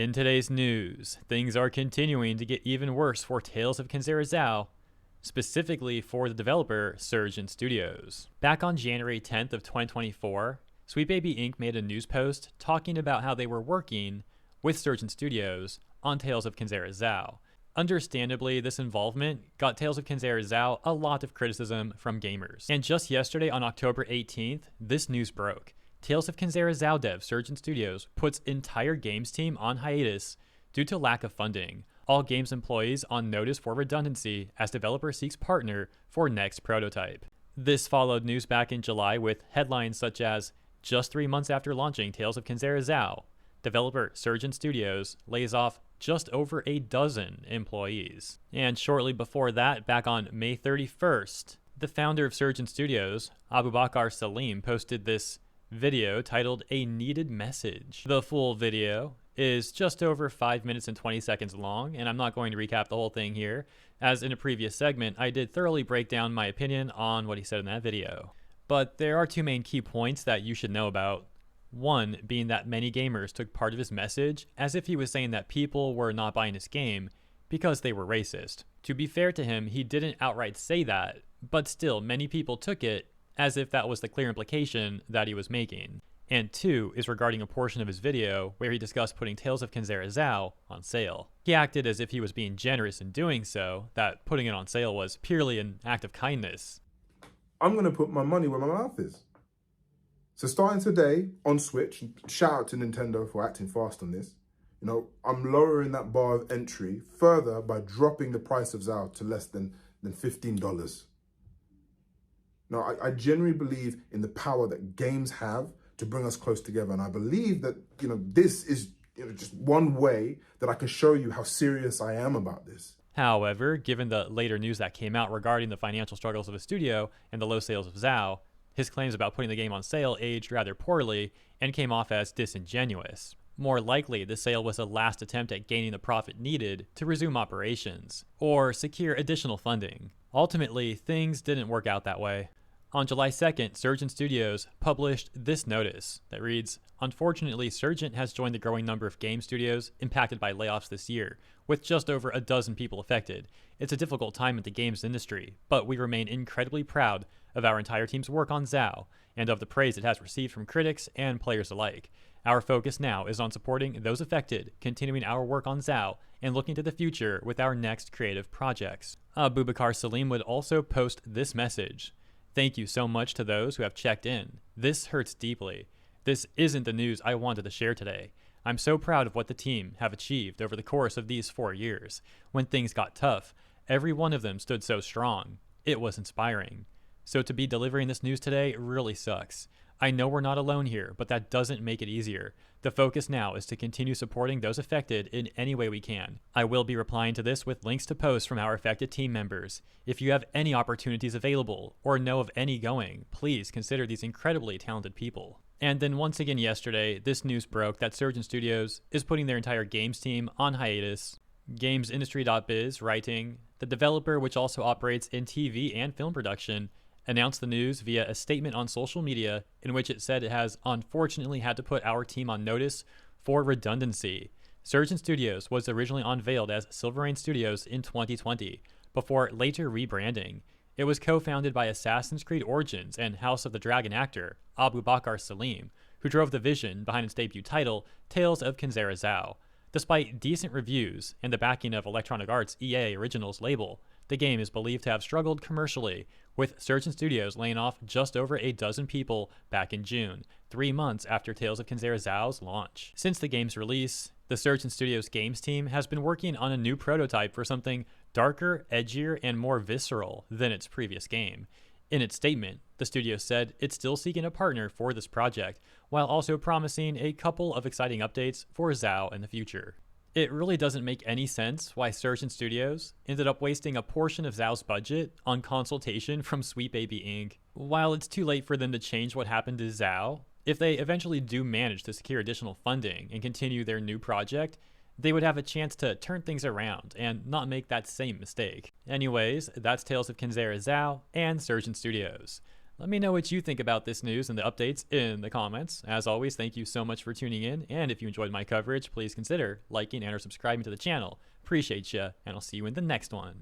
In today's news, things are continuing to get even worse for Tales of Kenzera Zao, specifically for the developer Surgent Studios. Back on January 10th of 2024, Sweet Baby Inc. made a news post talking about how they were working with Surgent Studios on Tales of Kenzera Zao. Understandably, this involvement got Tales of Kenzera Zao a lot of criticism from gamers. And just yesterday on October 18th, this news broke. Tales of Kenzera Zao dev Surgent Studios puts entire games team on hiatus due to lack of funding. All games employees on notice for redundancy as developer seeks partner for next prototype. This followed news back in July with headlines such as, just 3 months after launching Tales of Kenzera Zao, developer Surgent Studios lays off just over a dozen employees. And shortly before that, back on May 31st, the founder of Surgent Studios, Abubakar Salim, posted this video titled A Needed Message. The full video is just over 5 minutes and 20 seconds long, and I'm not going to recap the whole thing here, as in a previous segment, I did thoroughly break down my opinion on what he said in that video. But there are two main key points that you should know about. One being that many gamers took part of his message as if he was saying that people were not buying his game because they were racist. To be fair to him, he didn't outright say that, but still many people took it as if that was the clear implication that he was making. And two is regarding a portion of his video where he discussed putting Tales of Kenzera Zao on sale. He acted as if he was being generous in doing so, that putting it on sale was purely an act of kindness. I'm going to put my money where my mouth is. So starting today on Switch, shout out to Nintendo for acting fast on this. You know, I'm lowering that bar of entry further by dropping the price of Zao to less than $15. Now, I genuinely believe in the power that games have to bring us close together. And I believe that, this is just one way that I can show you how serious I am about this. However, given the later news that came out regarding the financial struggles of the studio and the low sales of Zao, his claims about putting the game on sale aged rather poorly and came off as disingenuous. More likely, the sale was a last attempt at gaining the profit needed to resume operations or secure additional funding. Ultimately, things didn't work out that way. On July 2nd, Surgent Studios published this notice that reads, "Unfortunately, Surgent has joined the growing number of game studios impacted by layoffs this year, with just over a dozen people affected. It's a difficult time in the games industry, but we remain incredibly proud of our entire team's work on Zao and of the praise it has received from critics and players alike. Our focus now is on supporting those affected, continuing our work on Zao, and looking to the future with our next creative projects." Abubakar Salim would also post this message. "Thank you so much to those who have checked in. This hurts deeply. This isn't the news I wanted to share today. I'm so proud of what the team have achieved over the course of these 4 years. When things got tough, every one of them stood so strong. It was inspiring. So to be delivering this news today really sucks. I know we're not alone here, but that doesn't make it easier. The focus now is to continue supporting those affected in any way we can. I will be replying to this with links to posts from our affected team members. If you have any opportunities available or know of any going, please consider these incredibly talented people." And then once again yesterday, this news broke that Surgent Studios is putting their entire games team on hiatus. GamesIndustry.biz writing, "The developer, which also operates in TV and film production, announced the news via a statement on social media in which it said it has unfortunately had to put our team on notice for redundancy. Surgent Studios was originally unveiled as Silver Rain Studios in 2020, before later rebranding. It was co-founded by Assassin's Creed Origins and House of the Dragon actor Abubakar Salim, who drove the vision behind its debut title, Tales of Kenzera Zao. Despite decent reviews and the backing of Electronic Arts' EA Originals label, the game is believed to have struggled commercially, with Surgent Studios laying off just over a dozen people back in June, 3 months after Tales of Kenzera Zao's launch. Since the game's release, the Surgent Studios games team has been working on a new prototype for something darker, edgier, and more visceral than its previous game. In its statement, the studio said it's still seeking a partner for this project, while also promising a couple of exciting updates for Zao in the future. It really doesn't make any sense why Surgent Studios ended up wasting a portion of Zao's budget on consultation from Sweet Baby Inc. While it's too late for them to change what happened to Zao, if they eventually do manage to secure additional funding and continue their new project, they would have a chance to turn things around and not make that same mistake. Anyways, that's Tales of Kenzera Zao and Surgent Studios. Let me know what you think about this news and the updates in the comments. As always, thank you so much for tuning in, and if you enjoyed my coverage, please consider liking and or subscribing to the channel. Appreciate ya, and I'll see you in the next one.